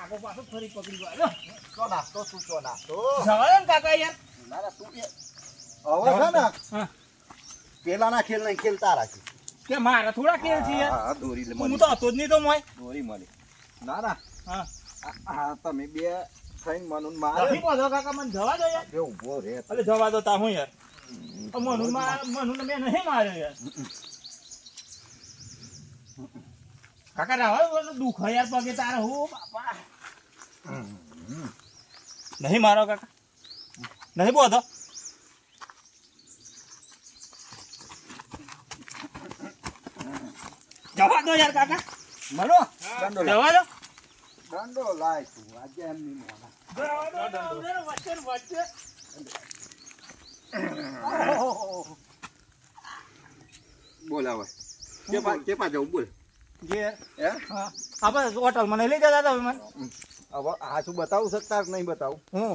કાકો પાછો ફરી પકડી ગયો. ચો નાખતો તું ચો નાખતો. જવા દે ને કાકા યાર. ના ના તું હવે છે ને હા. પેલાના ખેલ નહીં ખેલ તારા છે. કે મારા થોડા ખેલ છે યાર. હા દોરી લે હું તો હતો જ નહીં તો મોય. દોરી મળી. ના ના હા. હા તમે બે થઈને મનુન નથી મારે પહોંચો કાકા મને જવા દો યાર. બે ઊભો રે. અલે જવા દો તા હું યાર. મનુ મેં નહીં માર્યો યાર. કાકા રાવા દુખ યાર પગે તારે હો બાપા. નહીં મારો કાકા. નહીં પહોંચો. જવા દો યાર કાકા. મનો દંડો લાય. જવા દો. દંડો લાય તું આજે એમ નહીં મોના. જવા દો વચ્ચે વચ્ચે. બોલ હવે કેપા જવું બોલ. ઘેર. હે હા આપણે હોટલમાં નહીં લઈ જતા તમે મને. હવે હાચું બતાવું શકતા કે નહીં બતાવું. હું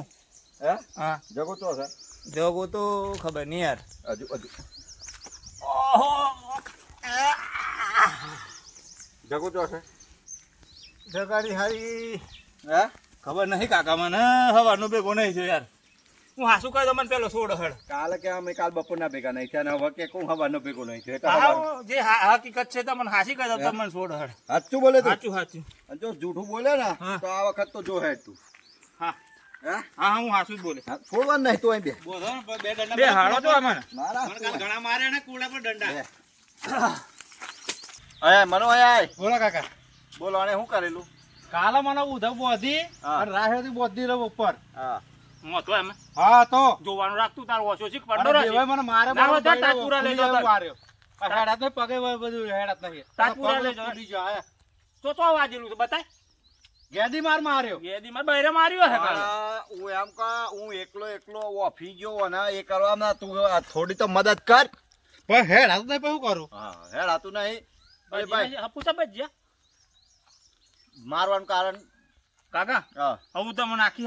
હે હા જગો ચો છે જોગો તો ખબર નહીં યાર. હજુ હજુ ઓહો જગો ચો છે જગાડી હારી હે ખબર નહીં કાકા મને હવાનો ભેગો નહીં છે યાર. હું હાસુ કહી દો મને પેલો સોડ હળ. કાલે કે અમે કાલ બપોરના ભેગા નહીં થયા ને હવે કે કોણ હવાનો ભેગો નહીં થયો એટલે હા જે હકીકત છે તમને હાસી કહી દો તમને સોડ હળ. સાચું બોલે તું સાચું સાચું. અને જો જૂઠું બોલે ને હા. તો આ વખત તો જો હેડ તું હા હે હા હું હાસુ જ બોલે. હા, છોડવાનું નહીં તું અહીં બે બોલો બે દંડા બે હાડો તો મને મારા ઘણા મારે ને કુડા પર દંડા. અય મનો અય બોલો કાકા. બોલો આને શું કરેલું કાલે મને ઉધવ બોધી હા. અને રાહેથી બોધી રહ્યો ઉપર. હા મોતો એમ હા તો જોવાનું રાખતું તાર ઓછો છે અને પડો દેવાય મને મારે ના હોય તો તાજપુરા લઈ જાઓ તાર. માર્યો હેડાત નહીં પગે હોય બધું હેડાત નહીં તાજપુરા લઈ જાઓ. તૂટી જાય તો વાજેલું છે બતાય. ગેડી માર માર્યો ગેદી માર બૈરે માર્યો હે કાલે. હું એમ કા હું એકલો ઓફી ગયો અને એ કરવામાં તું આ થોડી તો મદદ કર પણ હેડાત નહીં પણ શું કરું હા હેડ આતું નહીં અરે ભાઈ પૂછા બજ્યા મારવાનું કારણ કાકા હા હું તમને આખી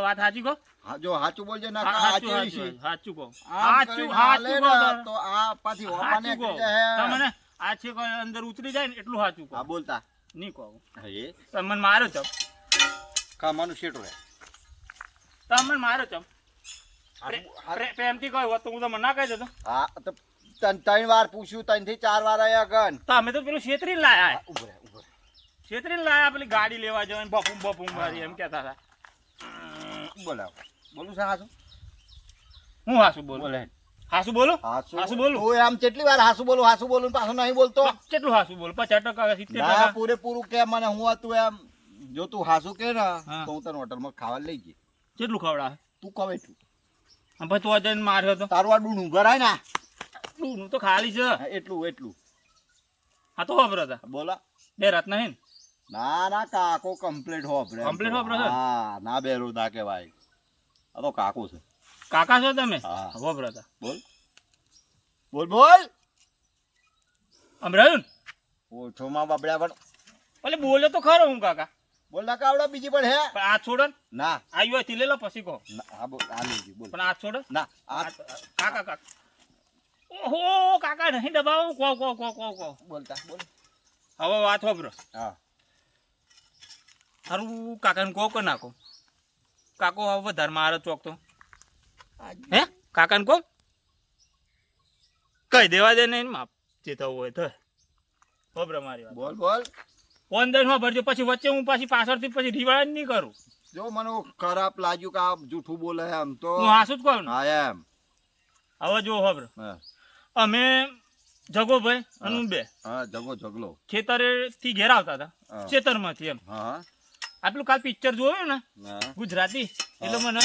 વાત સાચી કહો. હા, જો સાચું બોલજે ના સાચું સાચી છે સાચું કહો. આમ સાચું કરીને હાલે સાચું કહો ને તો આ પાછી ઓપાને સાચું કહો. કહી દે હે. તમને આ છે કોઈ અંદર ઉતરી જાય ને એટલું સાચું હા કહો. બોલતા નહીં કહો. હે તમે મને મારો છો. કામાનું શેઠો રે તમે મને મારો છો. પ્રેમથી કહ્યું હોત તો હું તમને ના કહી દેતો. હા તો ત્રણ વાર પૂછ્યું 3 થી 4 વાર આયા ગન તમે તો પેલું છેતરીને લાયા. ઉભો રે છેતરીને લાયા પેલી ગાડી લેવા જવાની બપુમ મારી એમ કહેતા હતા. બોલાવ બોલું છે હાસુ હું હાસુ બોલું. બોલે હાસુ બોલું. હાસુ બોલું. તું આમ કેટલી વાર હાસુ બોલું પાછું નહીં બોલતો કેટલું હાસુ બોલું 50% 70%. ના પૂરેપૂરું કે મને હું હતું એમ જો તું હાસુ કે ને હા. તો હું તને હોટલમાં ખાવા લઈ જઈએ કેટલું ખવડાવે. તું કવે છું અને પછી તો જઈને માર્યો તો. તારું આ ડૂનું ભરાય ને હું તો ખાલી છે. હા, એટલું આ તો ખબર હતા બોલા બે રાત નહીં. ના ના કાકો કમ્પ્લીટ હોપરે Complete હોપરે છે? હા ના બેરો ના કહેવાય આ તો કાકો છે કાકા છો તમે. હા. ખબર હતા બોલ બોલ બોલ આમ રહ્યું ને ઓછોમાં બબડ્યા પણ એટલે બોલ્યો તો ખરો હું કાકા. બોલ ના કાવડા બીજી પણ હે પણ આ છોડો ને ના આવ્યો હોય થી લે લો પછી કહો. ના, હા બોલ આ લેજી બોલ પણ આ છોડો ના આ કાકા કાકા. ઓહો કાકા નહીં દબાવો કહો. બોલતા બોલ હવે વાત ખબર. હા હારું કાકાને કહો કે નાખો. કાકો હવે વધારે મારો ચોક તો હે કાકાને કહો કઈ દેવા દે નહીં માપ જે થવું હોય તો ખબર મારી વાત. બોલ બોલ ઓનલાઈનમાં ભરજો પછી વચ્ચે હું પાછી પાછળથી પછી રિવાજ નહીં કરું. જો મને ખરાબ લાગ્યું કે આ જૂઠું બોલે એમ તો હું હાસું જ કહું ને. હા એમ હવે જો ખબર હા અમે જગોભાઈ અને હું બે હા જગલો ખેતરેથી ઘેર આવતા હતા. હા. ખેતરમાંથી એમ હા આટલું કાલ પિક્ચર જોયું ને હા ગુજરાતી એટલે મને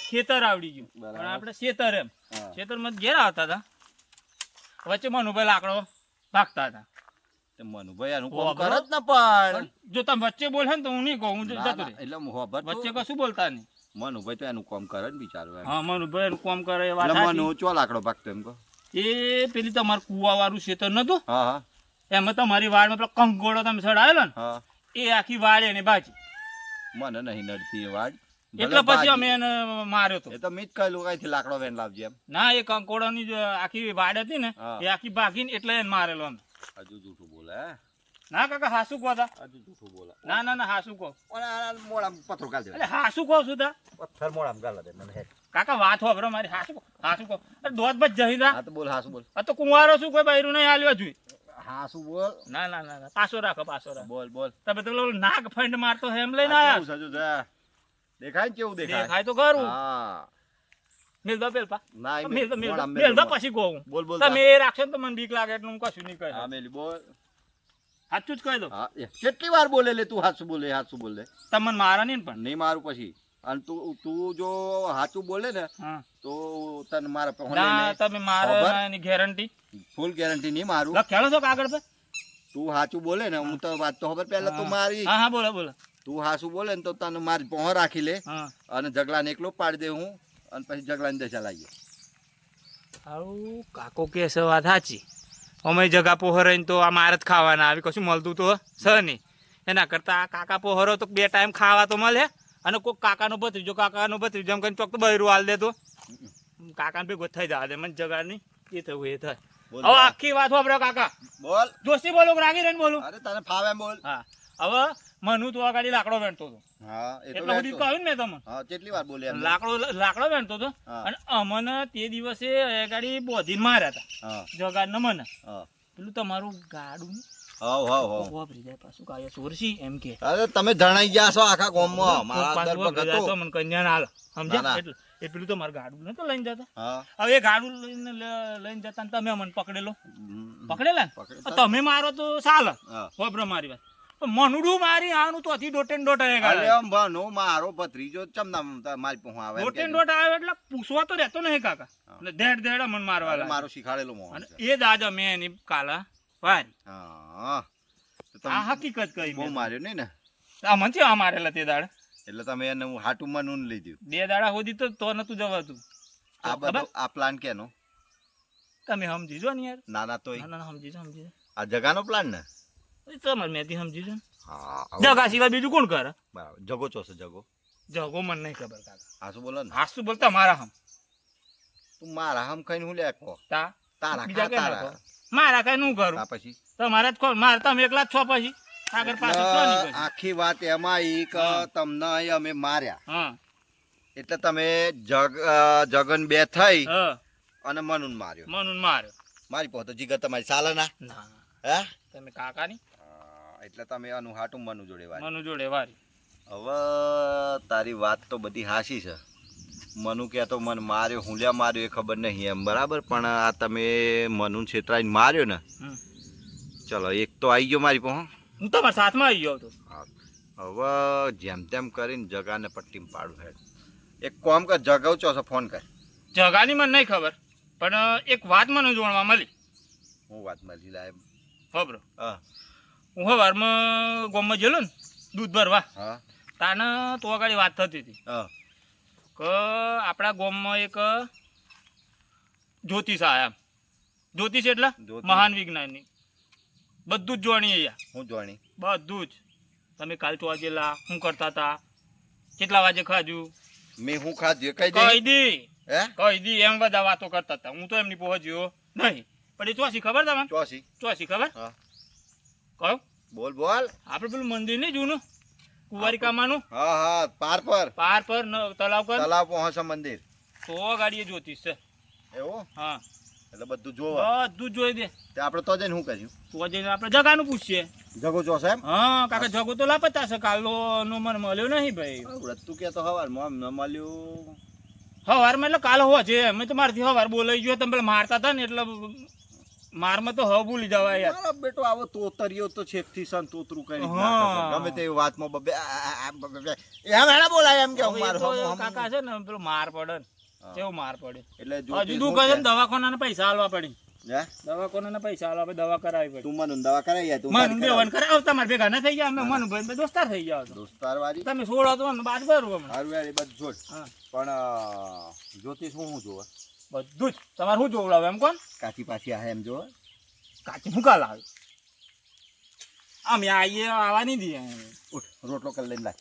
ખેતર આવડી ગયું. બરાબર. પણ આપણે ખેતર એમ હા. ખેતરમાં ઘેર આવતા હતા. વચ્ચે મનુભાઈ લાકડો ભાગતા હતા. તે મનુભાઈ આનું ઓ, કામ કરે જ ને પણ પણ જો તમે વચ્ચે બોલે ને તો હું નહીં કહું હું ના, જતો ના, રહી. એટલે હોભર વચ્ચે તું. કશું બોલતા નહીં. મનુભાઈ તો એનું કામ કરે ને બિચારો એમ. હા મનુભાઈ એનું કામ કરે એ વાત એટલે સાચી. મનુ ચો લાકડો ભાગતો એમ કહો. એ પેલી તમારું કુવા વાળું ખેતર નતું હા હા એમાં તમારી વાડમાં પેલો કંકોડો તમે ચડાવેલો ને હા એ આખી વાડ એને બાજી. મને નહીં નડતી એ વાડ એટલે ભલે પછી બાજી. અમે એને માર્યો તો. એ તો મીત કહેલું કઈથી લાકડો વેન લાવજે એમ ના એ કંકોડાની જે આખી વાડ હતી ને હા. એ આખી ભાગીને એટલે એને મારેલો અમે. હજુ જૂઠું બોલે હે ના કાકા હાસુ કહો તા. હજુ જૂઠું બોલા. ના ના ના હાસુ કહો. અને આ મોઢામાં પથરો ગાળ દેવાનો. એટલે હાસુ કહો છું તા. પથ્થર મોઢામાં ગાળ દે મને હેડ. કાકા વાત હોભરો મારી હાસુ કહો. હાસુ કહો. અરે દોત બચ જઈ તા. હા તો બોલ હાસુ બોલ. આ તો કુંવારો છું કોઈ બૈરું નહીં આલ્યો જોઈએ. હાસુ બોલ. ના ના ના ના. પાછો રાખો પાછો રાખો. બોલ બોલ. તમે તો પેલો નાગ ફંડ મારતો હે એમ લઈને આ આયા. કેવું છે જો જા. દેખાય ને કેવું દેખાય? દેખાય તો ખરું. હા. મેલ દો પેલ પા. ના એ મેલ દો મેલ દો. મોઢામાં મેલ દો મોઢ. પછી કહું. બોલ બોલ. તમે એ રાખશો ને તો મને બીક લાગે એટલે હું કશું નહીં કહે. હા મેલી બોલ. સાચું જ કહી દો. હા કેટલી વાર બોલે લે તું હાસુ બોલે. તમને મારા નહીં ને પણ. નહીં મારું પછી. અને તું જો હાચું બોલે ને હા. તો તને મારા પર ના તમે ખબર? મારા એની ગેરંટી ફૂલ ગેરંટી નહીં મારું. લખેલો છો કાગળ પર. તું હાચું બોલે ને હું તો વાત તો ખબર પહેલા તું મારી. હા હા બોલો બોલો. તું હાચું બોલે ને તો તને મારી પહોં રાખી લે હા. અને ઝઘડાને એકલો પાડી દે હું અને પછી ઝઘડાની દશા લાગીએ. આવું કાકો કે છે વાત સાચી. અમે જગા પોહરાઈને તો આ મારે જ ખાવાના આવી કશું મળતું તો સ નહીં. એના કરતા આ કાકા પોહરો તો 2 ટાઈમ ખાવા તો મળે અને કોઈક કાકાનો ભત્રીજો એમ કરીને ચોક તો બૈરું હાલ દે તો કાકાને ભેગો થઈ જવા દે મને જગાડની એ થયું એ થાય. બોલ હવે આખી વાત વાપરો કાકા. બોલ. દોસ્તી બોલો કે રાગી રહીને બોલું. અરે તને ફાવે એમ બોલ. હા હવે મનુ તો આ ગાડી લાકડો વેણતો હતો. હા એ તો એટલે બધું કહ્યું ને મેં તમને. હા કેટલી વાર બોલે એમ. લાકડો વેણતો હતો હા. અને અમને તે દિવસે એ ગાડી બોધીને માર્યા હતા હા જગાડને મને. હા પેલું તમારું ગાડું હાવ વાપરી જાય પાછું કાયો સોરસી એમ કે અરે તમે જણાઈ ગયા છો આખા ગામમાં મારા પાછું દર પર વાપરી જાય હતો. તો મને કન્યા ના હાલે ના, સમજ્યા ના. એટલે એ પેલું તો મારું ગાડું નતો લઈને જતા. હા હવે એ ગાડું લઈને જતા ને તમે મને પકડેલો હમ. પકડેલા ને પકડતા. તમે મારો તો ચાલે હા વાપરો મારી વાત પણ મનુડું મારી આનું તો અથી ડોટે ને ડોટે અરે ગાડે આમ ભાનો મારો ભત્રીજો ચમના મારી પહોં આવે એમ ડોટે ને કે. ડોટે આવે એટલે પૂછવા તો રહેતો નહીં કાકા એટલે ધેડ મને મારવા અરે લાગે. મારો શીખાડેલો મોહન અને છે. એ દાદા મેં એની કાલા વારી હા તો તમે આ હકીકત કહી બહુ મેં. માર્યો નહીં ને આ મને આ મારેલા તે દાડે એટલે તમે એને હું હાટું મનું લીધું. 2 દાડા સુધી તો નતું જવાતું. આ બધો આ પ્લાન કેનો? તમે સમજી જો ને યાર. નાના તોય ના ના સમજી જો આ જગાનો પ્લાન ને. એ તમારે મેથી સમજી જો ને. હા જગા સિવાય બીજું કોણ કરે? બરાબર જગો ચોસે જગો. જગો મને નહીં ખબર કાકા. આ શું બોલો ને હાસુ બોલતા મારા હમ તું મારા હમ ખાઈને હું લે કહો. તા તારા બીજા ખા કઈ તારા. નાખો. મારા કઈ નું કરું આ પછી તમારે જ ખોલ મારે તમે એકલા જ છો પછી આગળ પાછળ છો નહીં પછી. આખી વાત એમાં ઈ કે હા. તમને અહીં અમે માર્યા હા એટલે તમે જગન બે થઈ હા અને મનુન માર્યો. મનુન માર્યો. મારી પહોંચો જીગર તમારી ચાલે ના ના હે તમે કાકા ની એટલે તમે આનું હાટું મનુ જોડે વારી. મનુ જોડે વારી. હવે તારી વાત તો બધી હાસી છે. મનુ કે તો મન માર્યો હું લ્યા માર્યો એ ખબર નહીં એમ બરાબર પણ આ તમે મનુન છેતરાઈને માર્યો ને હમ. ચલો એક તો આવી ગયો મારી પહોં. હું તમારા સાથમાં આવી ગયો હતો. હવે જેમ તેમ કરીને જગાને પટ્ટીમાં પાડું હેડ. એક કામ કર જગાવ છો ફોન કર. જગાની મને નહીં ખબર પણ એક વાત મને જોણવા મળી. હું વાત મળી લાય. ખબર હા હું સવારમાં ગામમાં ગયેલો ને દૂધ ભરવા હા તાને તો આગળ વાત થતી હતી હા કે આપણા ગામમાં એક જ્યોતિષ આયા. જ્યોતિષ એટલે જ્યોતિષ. મહાન વિજ્ઞાની. બધું જ જોણી અહીંયા હું જોણી બધું જ. તમે કાલ ચોવા ગયેલા શું કરતા હતા કેટલા વાગે ખાધું મેં હું ખાધું કઈ કહી દે દી હે કહી દી એમ બધા વાતો કરતા હતા. હું તો એમની પહોંચ્યો નહીં પણ એ ચોસી ખબર તમને ચોસી ચોસી ખબર હા કયો બોલ બોલ આપણે પેલું મંદિર નહીં જૂનું કુંવારિકામાનું હા હા પાર પર પાર પર તલાવ પર તલાવ પહોંચે મંદિર તો ગાડીએ જ્યોતિષ છે. એવું હા એટલે બધું જોવા બધું જ જોઈ દે. તે આપણે તો જઈને શું કર્યું તો જઈને આપણે જગાનું પૂછીએ. જગો ચોસે એમ હા કાકા જગો તો લાપતા છે કાલનો નો મને મળ્યો નહીં ભાઈ. તું કે તો હવાર મોમ ન મળ્યું હવારમાં એટલે કાલ હોવા છે મેં તો મારથી હવાર બોલાઈ ગયો તમે પેલા મારતા હતા ને એટલે મારમાં તો હવે ભૂલી જવાય યાર. મારો બેટો આવો તોતરિયો તો છેકથી સન તોતરું કરી હા. ગમે તે વાતમાં એમ એના બોલાય એમ કે હું હવે એ મારો તો હમ કાકા છે ને પેલો માર પડે ને હા. કેવો માર પડે. એટલે હજુ દુઃખ છે ને દવાખાના પૈસા આલવા પડી. હે દવાખાના પૈસા આલવા પડે દવા કરાવી પડી. તું મને દવા કરાઈ યા તું મન બેવન કરાવ તમારે ભેગા ના થઈ ગયા અમે મન ભાઈ દોસ્તાર થઈ ગયા છો. દોસ્તાર વાળી તમે સોળો તો અમને બાદ કરું હમણાં. હારું યાર એ બધું છોડ હા પણ જ્યોતિષ હું જોવા બધું જ તમારે શું જોવડાવે એમ કોણ કાચી પાછી આ એમ જોવા કાચી શું કાલ આવે અમે આવીએ આવવા નહીં દઈએ. ઉઠ રોટલો કરી લઈને લાય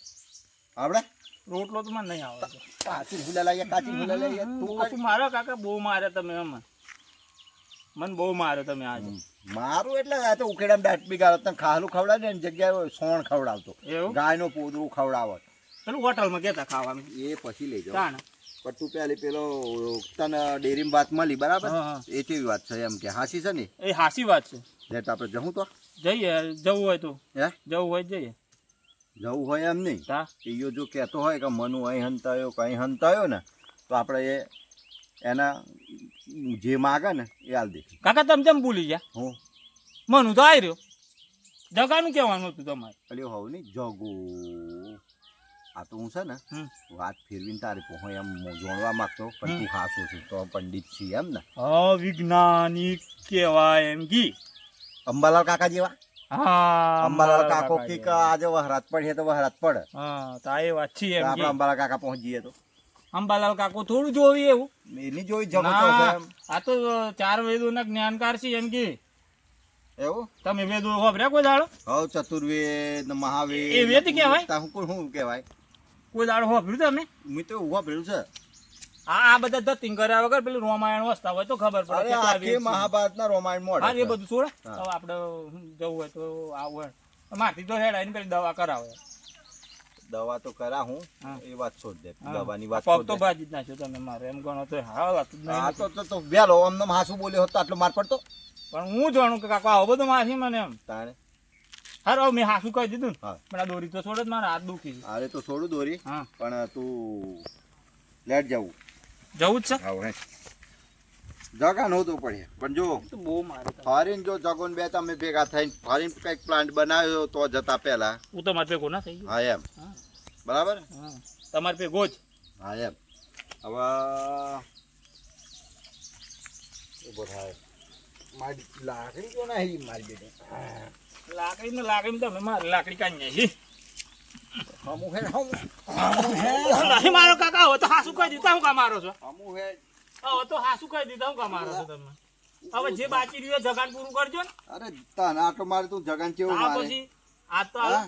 આવડે રોટલો તો મને નહીં આવડતો. કાચી ભૂલા લાગ્યા કાચી ભૂલા લાગ્યા તું તું કશું મારો કાકા બહુ મારે તમે એમ મને બહુ માર્યો તમે આજે. મારું એટલે આ તો ઉકેડામાં દાંત બી ગાળો તને ખાલું ખવડાવે ને એની જગ્યાએ સોણ ખવડાવતો એવું ગાયનો પોદરું ખવડાવત પેલું હોટલમાં ગયા તા ખાવાનું એ પછી લઈ જાઓ તાણ. પણ તું પેલી પેલો તને ડેરીમાં વાત મળી બરાબર હા, હા. એ કેવી વાત છે એમ કે હાસી છે ને એ હાસી વાત છે. એટલે આપણે જવું તો જઈએ જવું હોય તો હે જવું હોય તો જઈએ. જવું હોય એમ નહીં તા એ જો કહેતો હોય કે મનુ અહીં હંતાયો કંઈ હંતાયો ને તો આપણે એના જે માગે ને એ હાલ દે કાકા તમે જેમ ભૂલી ગયા હું મનું તો આવી રહ્યો જગાનું કહેવાનું હતું તમારે. પેલી હોવ નહીં જગુ આ તો હું છે ને હમ. વાત ફેરવીને તારી પહોંચ એમ જોડવા માંગતો પણ તું હાસું છું તો પંડિત છી એમ ને અવિજ્ઞાનિક કહેવાય એમ કી. અંબાલાલ કાકા જેવા હા અંબાલાલ કાકો કે આજે વહરાત પડે તો વહરાત પડે હા તા એ વાત છે તો એમ આપણે કી. અંબાલાલ કાકા પહોંચીએ તો અંબાલાલ કાકો થોડું જોવી એવું. એની જોઈ જગો તો છે ના, એમ આ તો 4 વેદોના જ્ઞાનકાર છે એમ કે. એવું તમે વેદો વાપર્યા કોઈ દાડો? હવ ચતુર્વેદ ને મહાવેદ એ વેદ કહેવાય? તા શું કહેવાય કોઈ દાડો વાપર્યું તમે? મેં તો ઉભા ભેળું છે આ બધા ધતિંગ કર્યા વગર પેલું રામાયણ વાંચતા હોય તો ખબર પડે અરે કેટલા વેદ આખી છે. મહાભારતના રામાયણ મોડે હા એ બધું છોડે. હા. હવે આપણે જવું હોય તો આવું હોય મારથી તો હેડાય ને પેલી દવા કરાવે. દવા તો કરા હું હા. એ વાત છોડ દે હા. દવાની વાત પગ છોડ તો દે ભાજી જ નાખ્યો તમે મારે એમ ગણો તો હા વાત જ આ નહીં. તો વેલો અમને હાસુ બોલ્યો હોત તો આટલો માર પડતો પણ હું જાણું કે કાકા આવો બધો મારથી મને એમ. તાણે હારો હવે મેં હાસું કહી દીધું ને હા. પણ આ દોરી તો છોડ જ મારા હાથ દુખી છે. અરે તો છોડું દોરી હા પણ તું લેટ જવું જવું જ છે. હવે જગા નહોતું પડે પણ જો તો બહુ મારે ફરીને જો જગોન બે તમે ભેગા થઈને ફરીને કંઈક પ્લાન્ટ બનાવ્યો તો જતા પહેલા હું તમારે ભેગો ના થઈ ગયો. હા એમ હા બરાબર હા તમારે ભેગો જ. હા એમ હવે ઉભો થાય મારી લાકડી તો નહીં મારી બેટી લાકડી તમે મારી લાકડી કાઢી છે. હમું હે હમું નહીં મારો કાકા હવે તો હાસું કહી દીધા હું કા મારો છો? હમું હે હવે તો હાસું કહી દીધા હું કા મારો છો તમે? હવે જે બાકી રહ્યું જગાન પૂરું કરજો ને. અરે તને આટલો મારે તું જગાન કેવું આ મારે પછી આ તો હા?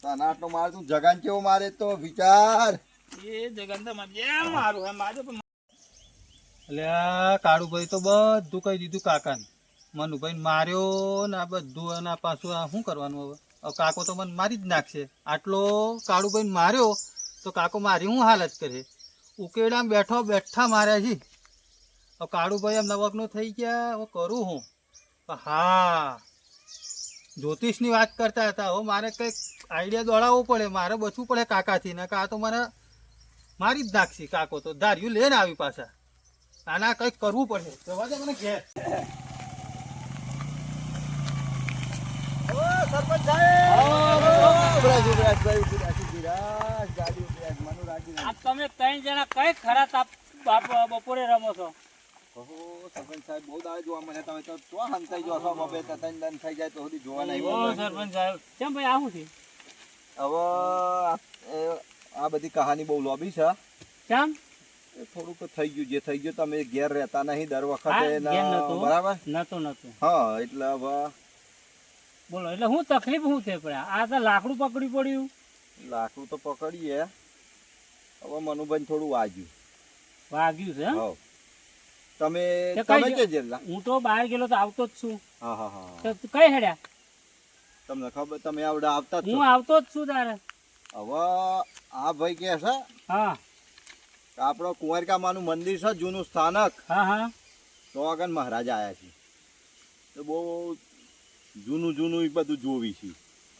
તને આટલો મારે તું જગાન કેવું મારે તો વિચાર એ જગાન તમારે જેમ મારું હે મારે પણ એટલે આ કાળુભાઈ તો બધું કહી દીધું કાકાને મનુભાઈ માર્યો ને આ બધું અને આ પાછું આ શું કરવાનું હવે હવે કાકો તો મને મારી જ નાખશે આટલો કાળુભાઈ માર્યો તો કાકો મારી શું હાલત કરે ઉકેડામાં બેઠો બેઠા માર્યા છે હવે કાળુભાઈ એમ નવકનો થઈ ગયા હવે કરું હું હા જ્યોતિષની વાત કરતા હતા હવે મારે કંઈક આઈડિયા દોડાવવો પડે મારે બચવું પડે કાકાથી ને કા તો મને મારી જ નાખશે કાકો તો ધાર્યું લઈને આવી પાછા આના કંઈક કરવું પડશે જવા દે મને ઘેર આ તમે 3 જણા કઈ ખરા તાપ બપોરે રમો છો? સરપંચ સાહેબ બહુ દાડે જોવા મળે તમે તો હંતાઈ જો છો બબે તતન દન થઈ જાય તો સુધી જોવા નહીં ઓ મળે. સરપંચ સાહેબ કેમ ભાઈ આવું છે? હવે આ બધી કહાની બહુ લોબી છે કેમ? એ થોડુંક થઈ ગયું જે થઈ ગયું તમે ઘેર રહેતા નહીં દર હા, વખતે ઘેર નહોતું. બરાબર નતું હા એટલે હવે બોલો એટલે હું તકલીફ શું છે પણ આ તો લાકડું પકડી પડ્યું. લાકડું તો પકડીએ હવે મનુભાઈ થોડું વાગ્યું વાગ્યું છે એમ? હા તમે તે તમે કઈ કે જેટલા હું તો બહાર ગયેલો તો આવતો જ છું. હા હા હા તો તું કઈ હેડ્યા? તમને ખબર તમે આવડે આવતા જ હું છો આવતો જ છું તારે. હવે આ ભાઈ કે છે હા કે આપણો કુંવરકામાનું મંદિર છે જૂનું સ્થાનક હા હા તો આગળ મહારાજ આવ્યા છે તો બહુ જૂનું એ બધું જોવી છે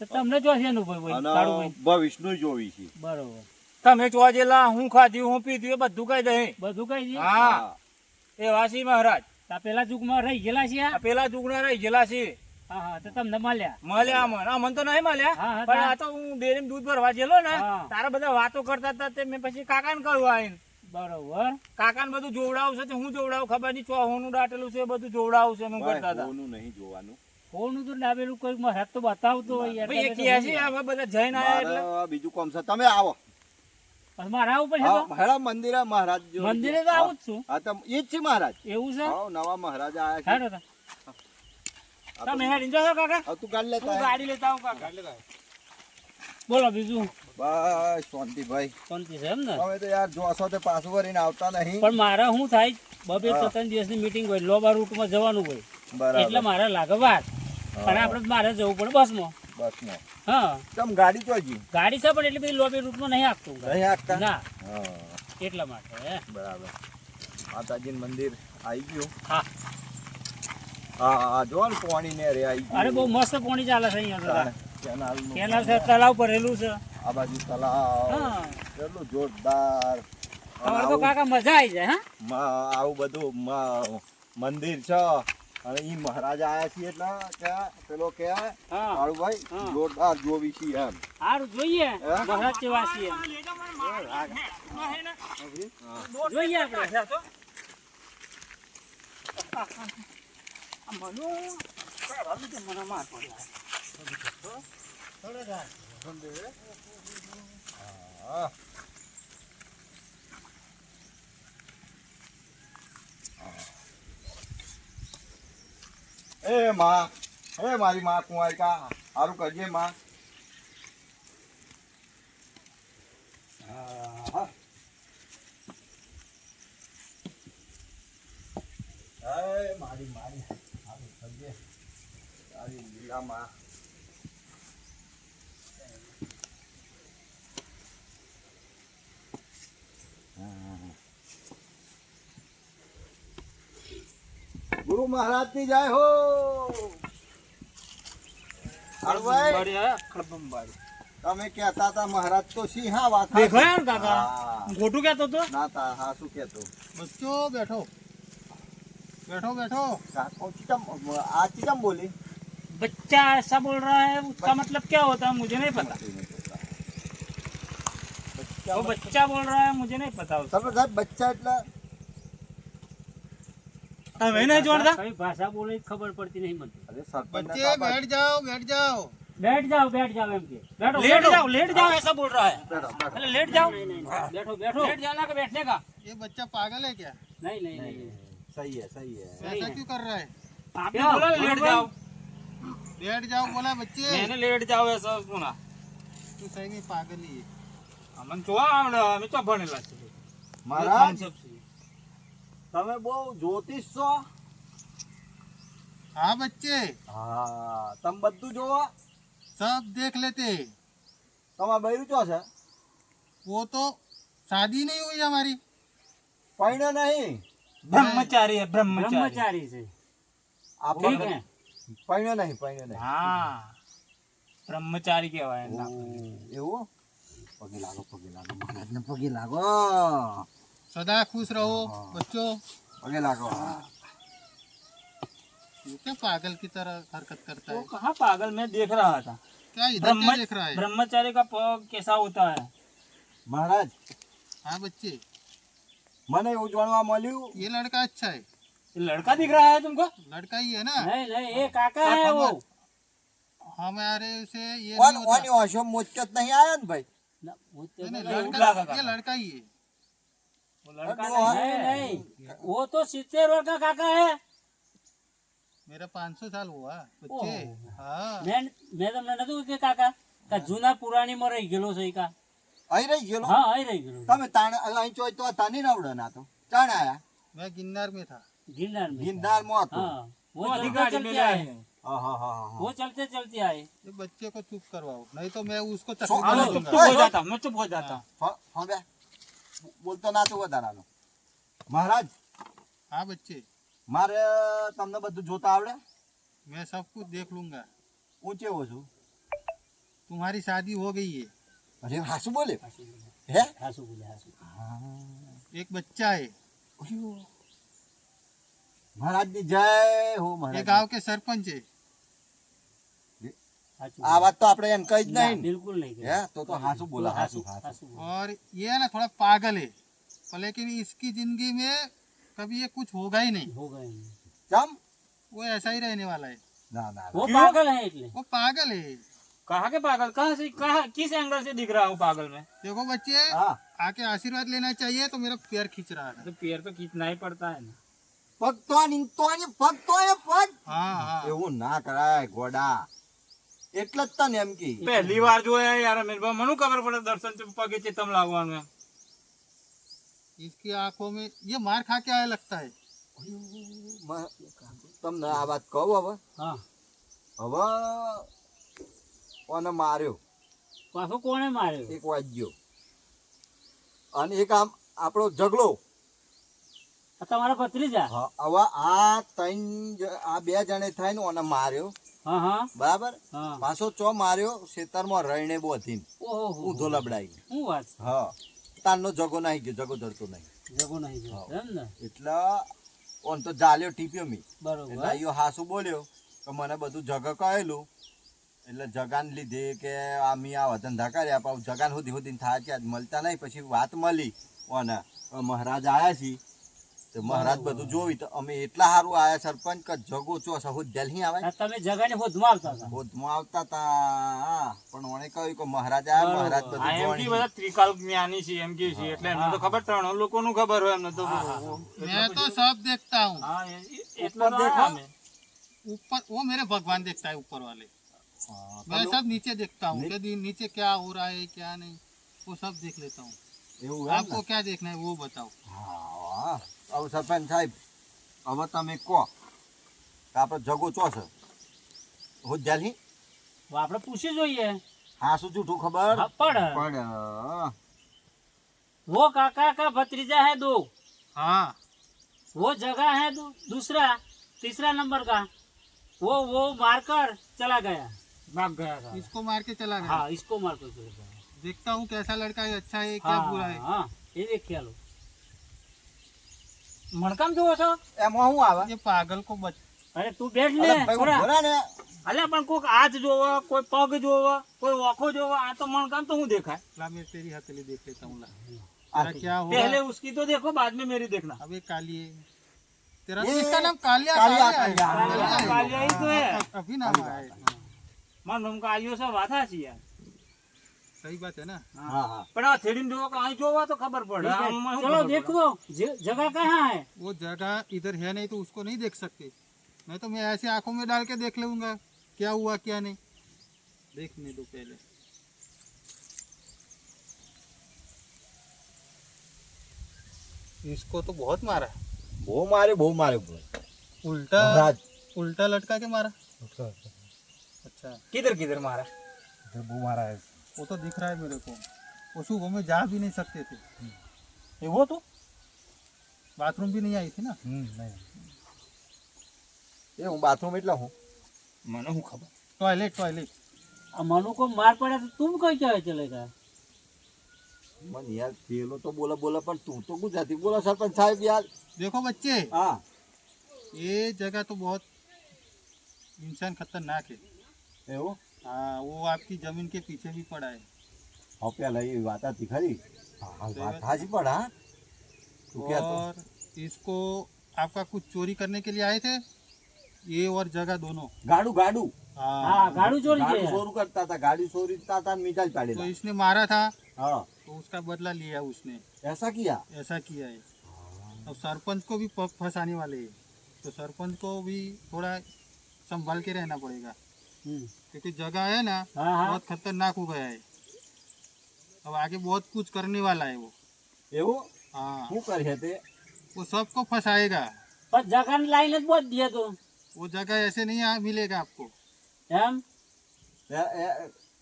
તો તમને જો છે ભાઈ અને કાળુભાઈ? ભવિષ્યનું જોવી છે બરોબર. તમે ચોજેલા હું ખાધ્યું હું પીધું એ બધું કહી દે. બધું કહી દે. હા એ વાસી મહારાજ તા પેલા યુગમાં રહી ગયેલા છે આ પેલા જુગના રહી ગયેલા છે. હા હા તો તમને મળ્યા મળ્યા મને આ મને તો નહીં મળ્યા હા, હા, પણ હા. આ તો હું ડેરીમાં દૂધ ભરવા ગયેલો ને હા. તારા બધા વાતો કરતા હતા તે મેં પછી કાકાને કહ્યું આવીને બરોબર કાકાને બધું જોવડાવું છે તે હું જોવડાવું ખબર નહીં ચોહોનું દાટેલું છે એ બધું જોવડાવું છે એમ કરતા હતા. હોનું નહીં જોવાનું કોનું તો ડાબેલું કોઈ મહારાજ તો બતાવતો હોય યાર. ભાઈ એ તમે તો કહે છે ભૂલી અમે બધા જઈને આયા એટલે મારે બીજું કામ છે તમે આવો ગયા. મારે આવું પડશે હા તો? હેડા મંદિરે મહારાજ જો મંદિરે તો આવું જ છું. હા તો એ જ છે મહારાજ એવું છે? હા નવા મહારાજ આયા છે હેડો તા. તમે હેડીને જશો કાકા? હવે તું કાઢ લેતા હું હે. ગાડી લેતા આવું કાકા. બોલો બીજું બસ શાંતિ ભાઈ. શાંતિ છે એમ ને? હવે તો યાર જોશો તે પાછું વળીને આવતા નહીં. પણ મારે શું થાય બબે હા. 3 દિવસની મીટિંગ હોય, લોબા રૂટમાં જવાનું હોય બરાબર. એટલે મારે લાગે વાર. અને આપણે મારે જવું પડે બસમાં. બસમાં. હા, તમ ગાડી તો હજી ગાડી છે પણ એટલી બધી લોબી રૂટમાં નહીં આપતું નહીં હાંકતા? ના, હા, એટલા માટે હે. બરાબર. માતાજીનું મંદિર આવી ગયું. હા. હા હા, જો ને પાણી ને રે આવી ગયું. અરે બહુ મસ્ત પાણી ચાલે છે અહીંયા તો. કેનાલનું. કેનાલ છે, તલાવ ભરેલું છે. આ બાજુ તલાવ. હા, કેટલું જોરદાર. તમારે તો કાકા મજા આવી જાય. હા, આવું બધું મંદિર છે અને ઈ મહારાજ આયા છીએ એટલે કે પેલો કે હા, કાળુભાઈ હા. જોરદાર જોવી છીએ એમ. સારું જોઈએ હે? મહારાજ કેવા છીએ જોઈએ આપણે. હા. એ માં, એ મારી માં કુંવારિકા, સારું કરજે માં. હા. એ મારી સારું કરજે. તારી લીલા માં. ગુરુ મહારાજ ની જય હો. કાળુભાઈ, તમે કહેતા હતા મહારાજ તો સિંહા વાત દેખાય ને કાકા? હા. ખોટું કહેતો તો? ના તા હા શું કહેતો બચ્ચો બેઠો બેઠો બેઠો. કાકો આ ચીકમ બોલી बच्चा ऐसा बोल रहा है, उसका मतलब क्या होता है मुझे नहीं पता. वो बच्चा बोल रहा है मुझे नहीं पता उसका. તમે સાહેબ બચ્ચા એટલે હવે નહીં જોડતા કઈ ભાષા બોલે ખબર પડતી નહીં મને. અરે સરપંચ बच्चे बैठ जाओ बैठ जाओ. बैठ जाओ एम के बैठो. लेट जाओ ऐसा बोल रहा है. अरे लेट जाओ. बैठो लेट जाना का बैठने का. ये बच्चा पागल है क्या? नहीं. સહી હે સહી હે ऐसा क्यों कर रहा है? आपने बोला लेट जाओ. बैठ जाओ बोला बच्चे. मैंने लेट जाओ ऐसा सुना. तू सही में पागल ही है. અમને જોવા આવડે, અમે તો ભણેલા છે. મહારાજ તમે બહુ જ્યોતિષ છો. हाँ बच्चे હા તમે બધું જોવો. सब देख लेते. તમારા બૈરું ચો છે वो तो शादी नहीं हुई हमारी. પૈણો નહીં બ્રહ્મચારી હે, બ્રહ્મચારી. ब्रह्मचारी से આ ठीक है. પૈણો નહીં હા, બ્રહ્મચારી કહેવાય એના. એવું પગે લાગો મહારાજ ને પગે લાગો सदा खुश रहो बच्चों. પગે લાગો. ये क्या पागल की तरह हरकत करता वो है? कहाँ पागल, मैं देख रहा था. क्या इधर क्या देख रहा है? ब्रह्मचारी का पग कैसा होता है. મહારાજ हाँ बच्चे મને એવું જાણવા મળ્યું ये लड़का अच्छा है. ये लड़का दिख रहा है तुमको. लड़का ही है ना. नहीं ये काका है वो. हमारे से ये ઓન नहीं होता. ઓની ઓશો મોચત નહીં આયા ને ભાઈ. ना, वो तो नहीं, नहीं, लड़का ये लड़का ही है. वो लड़का नहीं वो तो 70 वर्ष का काका है. मेरा 500 साल हुआ बच्चे. हाँ મેં તમને નતું કે કાકા કા જૂના પુરાણી માં રહી ગયેલો છે ઈ કા. અહીં રહી ગયેલો. હા અહીં રહી ગયેલો છે. તમે તાણ અહીં ચોય તો તાની નવડે ના તો ચાણ આયા मैं गिन्नार में था. गिरनार में. ગિરનાર માં હતો. हाँ वो वो चलते अधिकारी में चलते लाए आए. हैं. હા હા હા वो चलते चलते आए. ये बच्चे को चुप करवाओ नहीं तो मैं उसको सो- तकलीफ हेलो, दे चुप दूंगा. हो जाता, मैं चुप हो जाता. ફોન બે બોલતો ના તો વધારાનો. મહારાજ हाँ बच्चे મારે તમને બધું જોતા આવડે. मैं सब कुछ देख लूंगा. હું ચેવો છું. तुम्हारी शादी हो गई है. અરે હાસુ બોલે હે हासू बोले हासू. एक बच्चा है. મહારાજ ની જય હો ये મહારાજ. गांव के सरपंच है. हासू આ વાત તો આપણે એમ કહી જ ना, નહીં बिल्कुल नहीं હે किया. તો હાસુ બોલા હાસુ हासू हासू बोले. और ये है ना थोड़ा पागल है पर लेकिन इसकी जिंदगी में कभी ये कुछ होगा ही नहीं. हो गए. ચમ वो ऐसा ही रहने वाला है. ના ના ના. वो क्यों? पागल है એટલે. वो पागल है. कहाँ के पागल, कहाँ से, कहाँ किस एंगल से दिख रहा हूँ पागल में. देखो बच्चे હા आके आशीर्वाद लेना चाहिए तो मेरा पैर खींच रहा है. तो पैर तो खींचना ही पड़ता है ना. પગ તો પગ हाँ हाँ એવું ના કરાય ગોડા. એટલે જ તને એમ કે પહેલી વાર જોયા યાર અમીરભાઈ, મને ખબર પડે દર્શન પગે ચેતમ લાગવાનું એમ. इसकी आंखों में ये मार खा के आया लगता है। તમને આ વાત કહું હવે હા હવે ઓને માર્યો પાછો કોણે માર્યો? એક વાગ્યો અને એક આમ આપણો ઝઘડો. આ તમારા ભત્રીજા? હા, હવે આ બે જણે થઈને ઓને માર્યો હા હા બરાબર. હા. પાછો ચો માર્યો ખેતરમાં રહીને બોધીને ઓહો ઊંધો લબડાઈ. શું વાત છે? હા, તારનો જગો નાહી ગયો, જગો ધરતો નહીં. જગો નહીં જોયો, એમ ને? એટલે ઓન તો જાલ્યો ટીપ્યો મી. બરોબર. એટલે આયો હાસુ બોલ્યો કે મને બધું જગ કહેલું. એટલે જગાન લીધે કે આ મી આ ધંધા કર્યા પણ જગાન સુધી સુધી થાય ત્યાં મળતા નહીં. પછી વાત મળી ઓના મહારાજ આયા છીએ તો મહારાજ બધું જોવી તો અમે એટલા સારું આયા સરપંચ કે જગો ચો સહુદ જલ્હી આવે આ તમે જગાની હોદમાં આવતા હતા? બોધમાં આવતા તા પણ ઓને કહ્યું કે મહારાજ આયા, મહારાજ આ બધું એમ કે જોણી. બધા ત્રિકાલ જ્ઞાની છે એમ કે છે એટલે એમને તો ખબર, ત્રણ લોકોનું ખબર હોય એમને તો. मैं तो सब देखता हूँ। હા એટલે તો આયા અમે. ऊपर वो मेरे भगवान देखता है, ऊपर वाले। હા, मैं सब नीचे देखता हूँ कि नीचे क्या हो रहा है क्या नहीं, वो सब देख लेता हूँ। એવું એમ ને? आपको क्या देखना है वो बताओ। હા, હવે સરપંચ સાહેબ હવે તમે કહો કે આપણે જગો ચો છે હું જલ્હી તો આપણે પૂછી જોઈએ. હા શું જૂઠું ખબર હા, પણ પણ वो काका का भतीजा है दो, हाँ, वो जगह है दूसरा तीसरा नंबर का, वो मारकर चला गया, भाग गया था। इसको मार के चला गया। हाँ, इसको मारकर चला गया। देखता हूँ कैसा लड़का है, अच्छा है क्या बुरा है। हाँ, ये देखिए लो। मणकाम जो છો? એમાં શું આવે ये पागल को बच અરે તું બેઠ અરે ને ભાઈ થોડા. ઉભો રહે ને. અલ્યા પણ કોઈક હાથ જોવો, કોઈ પગ જોવો, કોઈ ઓખો જોવો, આ તો મણકામ તો શું દેખાય? ला मैं तेरी हथेली देख लेता हूँ ला। આ तेरा क्या पहले होगा? उसकी तो देखो, बाद में मेरी देखना. अबे काली है तेरा, ये इसका नाम कालिया। कालिया, कालिया है। कालिया, कालिया है। कालिया ही तो है. अभी नाम आया है। મારું નામ કાલિયો છે, વાથા છે યાર. सही बात है ना। હા હા પણ આ થેડીને જોવો કે અહીં જોવો તો ખબર પડે. ठीक है, આમાં શું चलो ખબર देख પડે? लो जगह कहाँ है। वो जगह इधर है नहीं तो उसको नहीं देख सकते। मैं तो मैं ऐसे आंखों में डाल के देख लूंगा क्या हुआ क्या नहीं। देखने दो पहले। इसको तो बहुत मारा, બહુ મારે उल्टा મહારાજ उल्टा लटका के मारा। अच्छा, કિધર કિધર મારા? બહુ મારા वो तो दिख रहा है मेरे को। वो सुबह में जा भी नहीं सकते थे, એવો તો बाथरूम भी नहीं आई थी ना। એ હું બાથરૂમ એટલે હું મને શું ખબર. टॉयलेट टॉयलेट अब मनु को मार पड़ा तो तुम कहीं क्या चलेगा। મને યાર પેલો તો બોલે પણ તું તો ગુજરાતી બોલો સરપંચ સાહેબ યાર. देखो बच्चे, હા ये जगह तो बहुत इंसान खतरनाक है। એવું हाँ, वो आपकी जमीन के पीछे भी पड़ा है। હવે પેલા એ વાત હતી ખરી. હા વાત હાજી પણ હા તું કહેતો और इसको आपका कुछ चोरी करने के लिए आए थे, ये और जगह दोनों। ગાડું हाँ, हाँ, गाड़ू चोरी ગાડું किया। ચોરું કરતા હતા, ગાડી ચોરીતા હતા ને મિજાજ तो પાડેલા. इसने मारा था हाँ तो उसका बदला लिया उसने, ऐसा किया. ऐसा किया है। अब सरपंच को भी पग फंसाने वाले हैं, तो सरपंच को भी थोड़ा संभाल के रहना पड़ेगा, क्योंकि जगह है ना हाँ हाँ बहुत खतरनाक हो गया है। अब आगे बहुत कुछ करने वाला है वो। એવું हाँ, શું કરે તે? वो सबको फंसाएगा। पर जगह ने लाइन बहुत दिया तो वो जगह ऐसे नहीं मिलेगा आपको। हम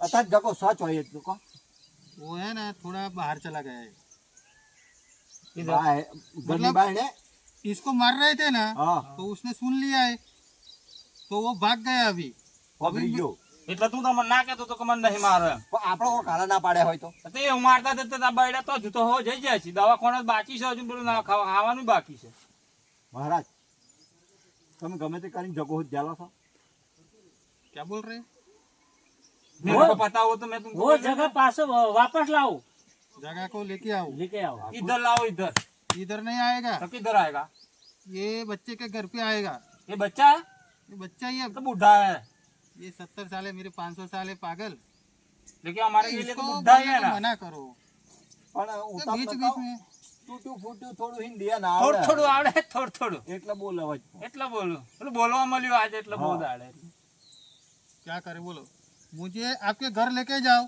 અત્યારે જગો સ્વચ્છ હોય એટલું કહો. वो है ना थोड़ा बाहर चला गया है। ઘરની બહાર ને इसको मार रहे थे ना, હા तो उसने सुन लिया है, तो वो भाग गया अभी। પકડી ગયો. એટલે તું તમને ના કહેતો તો કે મને નહીં મારો એમ. પણ આપણો કોઈ કાળા ના પાડ્યા હોય તો તો એ મારતા જતા બાયડા તો હજુ તો હો જઈ જાય છે. દવાખાના બાકી છે, હજુ પેલું ના ખાવાનું બાકી છે. મહારાજ તમે ગમે તે કરીને જગો જાલો છો. क्या बोल रहे हैं? मेरे को पता हो तो मैं तुमको वो बोल जगह देता। पास वापस लाओ, जगह को लेके आओ। लेके आओ। इधर लाओ इधर. इधर नहीं आएगा, तो किधर आएगा? ये बच्चे के घर पे आएगा। ये बच्चा है ये बच्चा ही है, तो बूढ़ा है, ये 70 साल है, मेरे 500 साल है, पागल। लेकिन हमारे लिए इसको तो बूढ़ा ही बोलने है को ना. मना करो। પણ ये ઉતાપ बीच નતો. बीच में તૂટ્યું ફૂટ્યું થોડું હિન્દી ના થોડું આવડે. થોડું આવડે, થોડું થોડું એટલે બોલે વચ. એટલે બોલું. પેલું બોલવા મળ્યું આજે એટલે બહુ હા. દાડે. क्या करे बोलो। मुझे आपके घर लेके जाओ